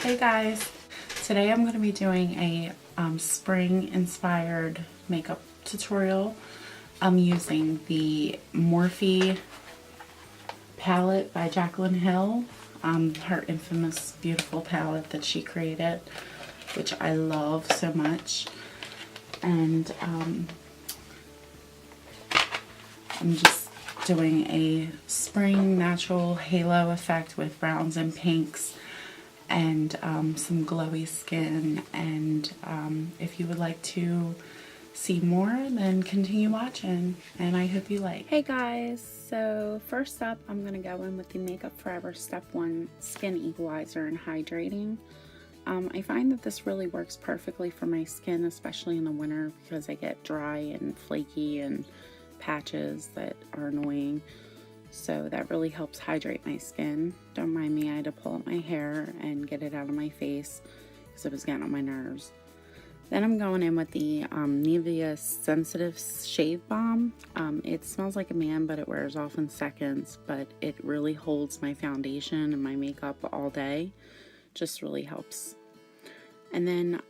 Hey guys, today I'm going to be doing a spring inspired makeup tutorial. I'm using the Morphe palette by Jaclyn Hill, her infamous beautiful palette that she created, which I love so much. And I'm just doing a spring natural halo effect with browns and pinks and some glowy skin. And if you would like to see more, then continue watching, and I hope you like. Hey guys, so first up I'm going to go in with the Makeup Forever Step 1 Skin Equalizer and Hydrating. I find that this really works perfectly for my skin, especially in the winter, because I get dry and flaky and patches that are annoying. So that really helps hydrate my skin. Don't mind me, I had to pull up my hair and get it out of my face because it was getting on my nerves. Then I'm going in with the Nivea Sensitive Shave Balm. It smells like a man, but it wears off in seconds, but it really holds my foundation and my makeup all day. Just really helps. And then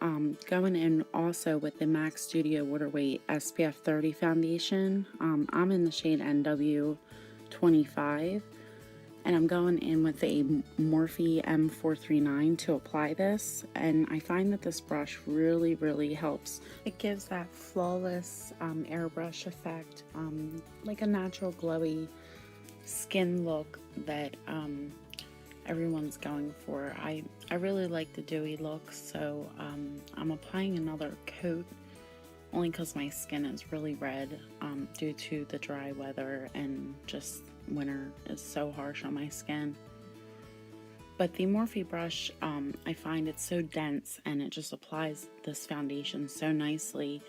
going in also with the MAC Studio Waterweight SPF 30 foundation. I'm in the shade NW25, and I'm going in with a Morphe M433 to apply this, and I find that this brush really helps. It gives that flawless airbrush effect, like a natural glowy skin look that everyone's going for. I really like the dewy look, so I'm applying another coat only because my skin is really red due to the dry weather, and just winter is so harsh on my skin. But the Morphe brush, I find it's so dense and it just applies this foundation so nicely,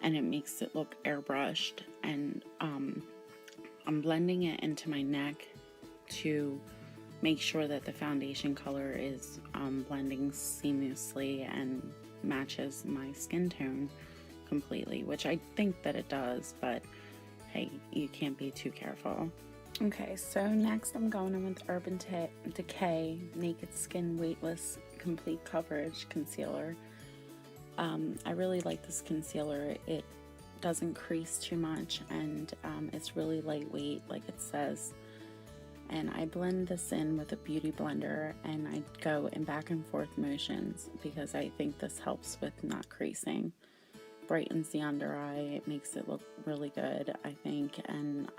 and it makes it look airbrushed. And I'm blending it into my neck to make sure that the foundation color is blending seamlessly and matches my skin tone completely, which I think that it does, but hey, you can't be too careful. Okay, so next I'm going in with Urban Decay Naked Skin Weightless Complete Coverage Concealer. I really like this concealer. It doesn't crease too much, and it's really lightweight, like it says. And I blend this in with a beauty blender, and I go in back and forth motions because I think this helps with not creasing. Brightens the under eye, it makes it look really good, I think, and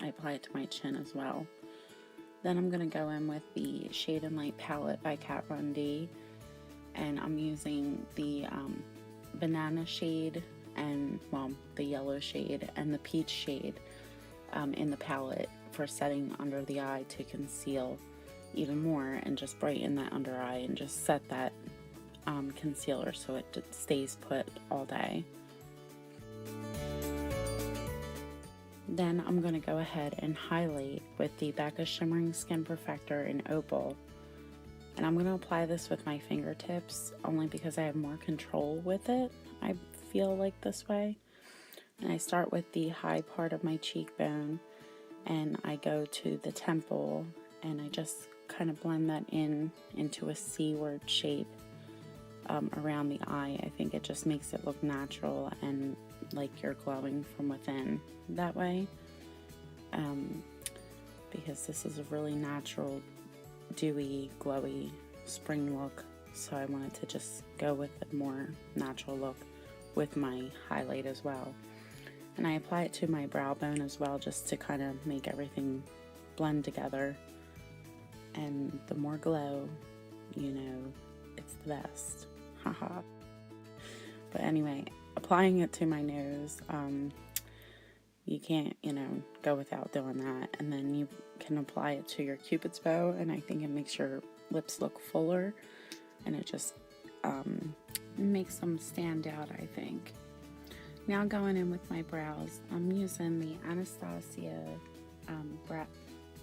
I apply it to my chin as well. Then I'm going to go in with the Shade and Light palette by Kat Von D, and I'm using the banana shade and, well, the yellow shade and the peach shade in the palette for setting under the eye to conceal even more and just brighten that under eye and just set that concealer so it stays put all day. Then I'm going to go ahead and highlight with the Becca Shimmering Skin Perfector in Opal, and I'm going to apply this with my fingertips only because I have more control with it. I feel like this way. And I start with the high part of my cheekbone, and I go to the temple, and I just kind of blend that into a C-word shape around the eye. I think it just makes it look natural and like you're glowing from within that way, because this is a really natural, dewy, glowy spring look, so I wanted to just go with a more natural look with my highlight as well. And I apply it to my brow bone as well, just to kind of make everything blend together. And the more glow, you know, it's the best. Haha. But anyway, applying it to my nose, you can't, go without doing that. And then you can apply it to your Cupid's bow, and I think it makes your lips look fuller, and it just makes them stand out, I think. Now going in with my brows, I'm using the Anastasia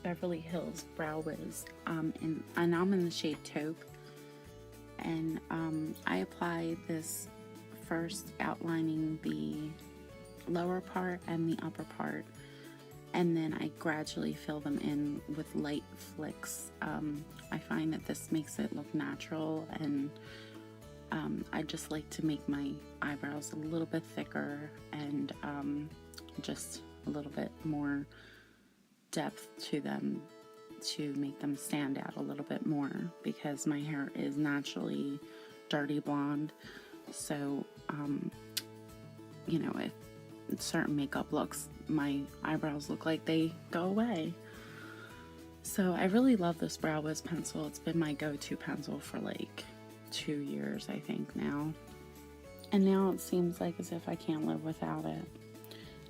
Beverly Hills Brow Wiz, and I'm in the shade Taupe. And I apply this first, outlining the lower part and the upper part, and then I gradually fill them in with light flicks. I find that this makes it look natural, and I just like to make my eyebrows a little bit thicker and just a little bit more depth to them to make them stand out a little bit more, because my hair is naturally dirty blonde. So, you know, if certain makeup looks, my eyebrows look like they go away. So I really love this Brow Wiz pencil. It's been my go-to pencil for like 2 years, I think now. And now it seems like as if I can't live without it.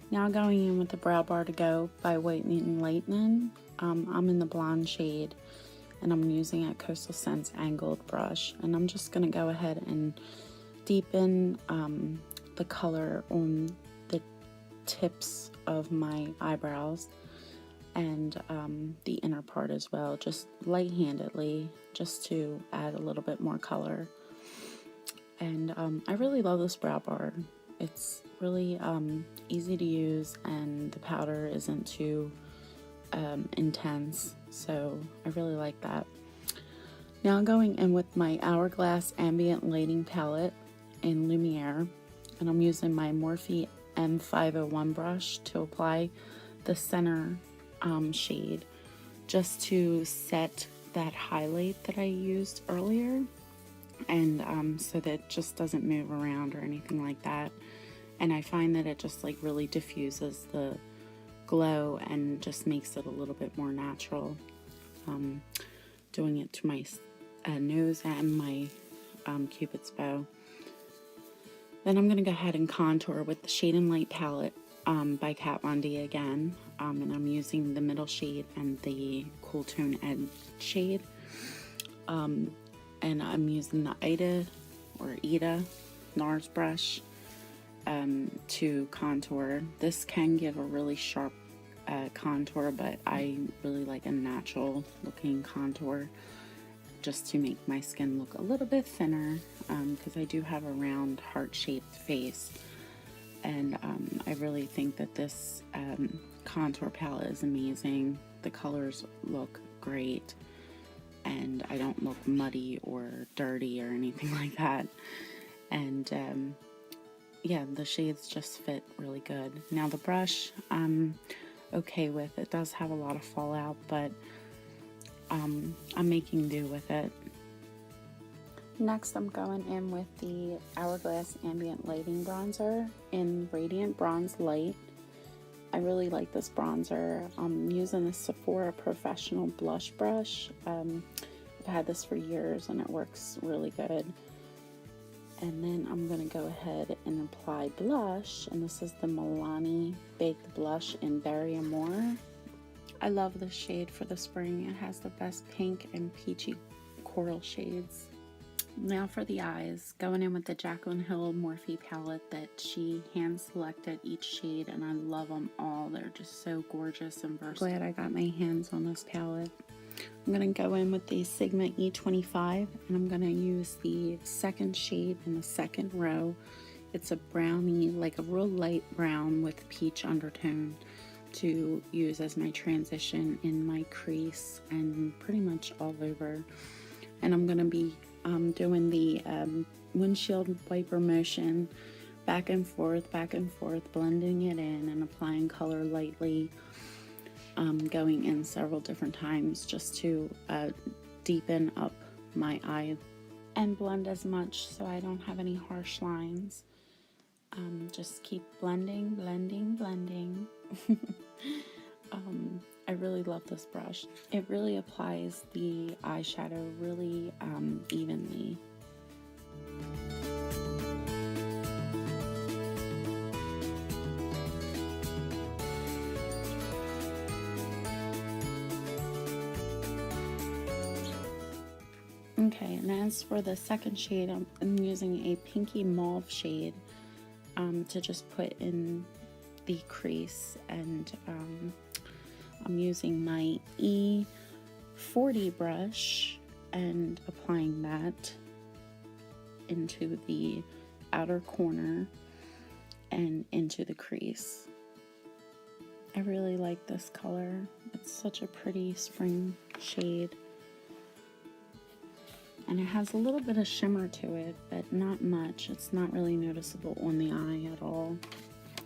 Now going in with the Brow Bar to Go by Whitening and Lightning. I'm in the blonde shade, and I'm using a Coastal Scents angled brush, and I'm just going to go ahead and deepen the color on the tips of my eyebrows and the inner part as well, just light-handedly, just to add a little bit more color. And I really love this brow bar. It's really easy to use, and the powder isn't too intense, so I really like that. Now going in with my Hourglass Ambient Lighting Palette in Lumiere, and I'm using my Morphe M501 brush to apply the center shade, just to set that highlight that I used earlier, and so that it just doesn't move around or anything like that. And I find that it just like really diffuses the glow and just makes it a little bit more natural. Doing it to my nose and my Cupid's bow. Then I'm going to go ahead and contour with the Shade and Light palette by Kat Von D again, and I'm using the middle shade and the Cool Tone Edge shade, and I'm using the Ida Nars brush to contour. This can give a really sharp contour, but I really like a natural looking contour, just to make my skin look a little bit thinner, because I do have a round heart-shaped face, and I really think that this contour palette is amazing. The colors look great, and I don't look muddy or dirty or anything like that. And yeah, the shades just fit really good. Now the brush I'm okay with. It does have a lot of fallout, but I'm making do with it. Next I'm going in with the Hourglass Ambient Lighting Bronzer in Radiant Bronze Light. I really like this bronzer. I'm using the Sephora Professional Blush Brush. I've had this for years and it works really good. And then I'm going to go ahead and apply blush, and this is the Milani Baked Blush in Berry Amore. I love this shade for the spring. It has the best pink and peachy coral shades. Now for the eyes, going in with the Jaclyn Hill Morphe palette that she hand selected each shade, and I love them all. They're just so gorgeous and versatile. Glad I got my hands on this palette. I'm going to go in with the Sigma E25, and I'm going to use the second shade in the second row. It's a brownie, like a real light brown with peach undertone, to use as my transition in my crease and pretty much all over. And I'm going to be doing the windshield wiper motion, back and forth, blending it in and applying color lightly. Going in several different times just to deepen up my eye and blend as much so I don't have any harsh lines. Just keep blending. I really love this brush. It really applies the eyeshadow really evenly. Okay, and as for the second shade, I'm using a pinky mauve shade to just put in the crease, and I'm using my E40 brush and applying that into the outer corner and into the crease. I really like this color. It's such a pretty spring shade. And it has a little bit of shimmer to it, but not much. It's not really noticeable on the eye at all.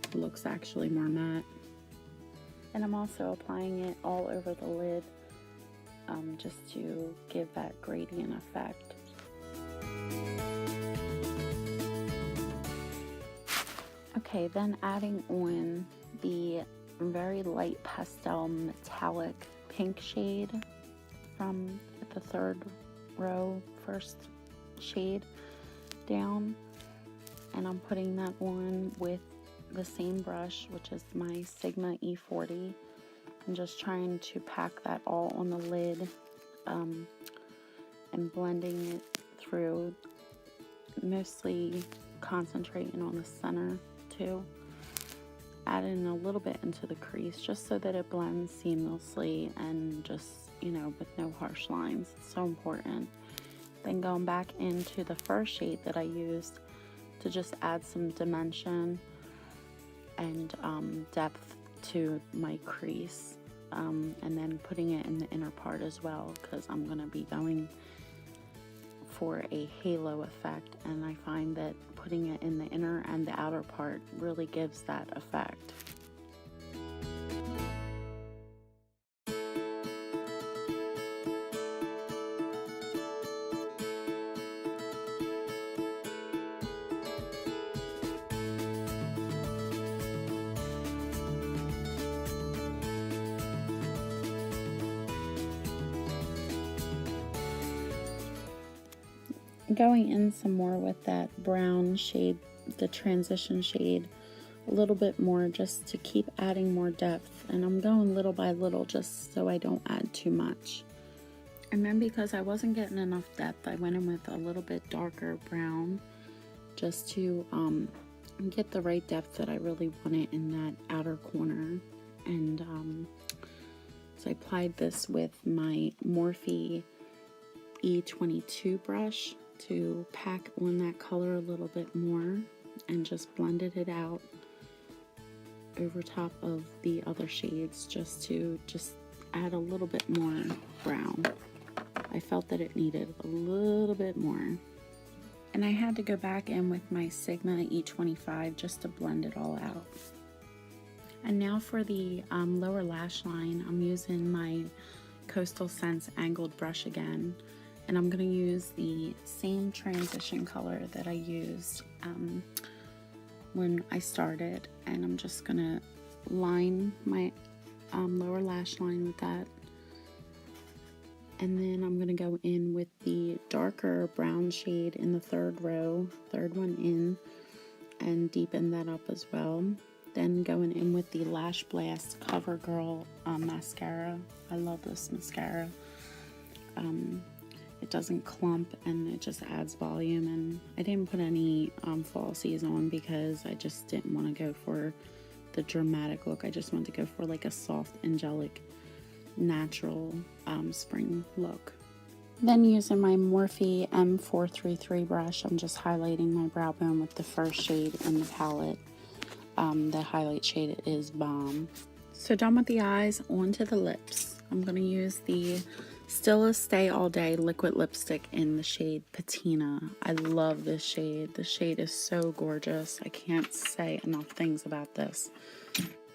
It looks actually more matte. And I'm also applying it all over the lid, just to give that gradient effect. Okay, then adding on the very light pastel metallic pink shade from the third row, first shade down, and I'm putting that on with the same brush, which is my Sigma E40. I'm just trying to pack that all on the lid, and blending it through, mostly concentrating on the center too. Adding a little bit into the crease just so that it blends seamlessly and just, you know, with no harsh lines. It's so important. Then going back into the first shade that I used to just add some dimension and depth to my crease, and then putting it in the inner part as well, because I'm going to be going for a halo effect, and I find that putting it in the inner and the outer part really gives that effect. Going in some more with that brown shade, the transition shade, a little bit more just to keep adding more depth, and I'm going little by little just so I don't add too much. And then because I wasn't getting enough depth, I went in with a little bit darker brown just to get the right depth that I really wanted in that outer corner. And so I applied this with my Morphe E22 brush to pack on that color a little bit more, and just blended it out over top of the other shades just to add a little bit more brown. I felt that it needed a little bit more. And I had to go back in with my Sigma E25 just to blend it all out. And now for the lower lash line, I'm using my Coastal Scents angled brush again. And I'm going to use the same transition color that I used when I started. And I'm just going to line my lower lash line with that. And then I'm going to go in with the darker brown shade in the third row, third one in, and deepen that up as well. Then going in with the Lash Blast CoverGirl mascara. I love this mascara. It doesn't clump and it just adds volume, and I didn't put any falsies on because I just didn't want to go for the dramatic look. I just wanted to go for like a soft, angelic, natural spring look. Then using my Morphe M433 brush, I'm just highlighting my brow bone with the first shade in the palette. The highlight shade is Balm. So done with the eyes, onto the lips. I'm going to use the Stila Stay All Day liquid lipstick in the shade Patina. I love this shade. The shade is so gorgeous. I can't say enough things about this.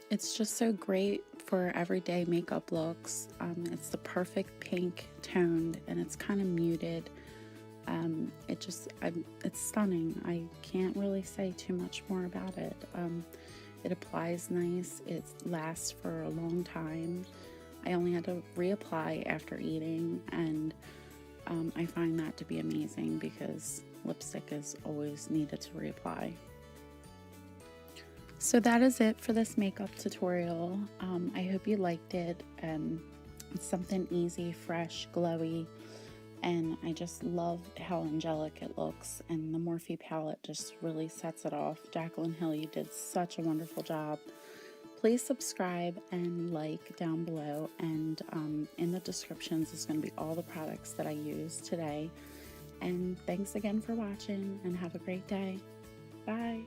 It's just so great for everyday makeup looks. It's the perfect pink toned, and it's kind of muted. It's stunning. I can't really say too much more about it. It applies nice. It lasts for a long time. I only had to reapply after eating, and I find that to be amazing because lipstick is always needed to reapply. So that is it for this makeup tutorial. I hope you liked it. It's something easy, fresh, glowy, and I just love how angelic it looks, and the Morphe palette just really sets it off. Jaclyn Hill, you did such a wonderful job. Please subscribe and like down below, and in the descriptions is going to be all the products that I used today. And thanks again for watching, and have a great day. Bye.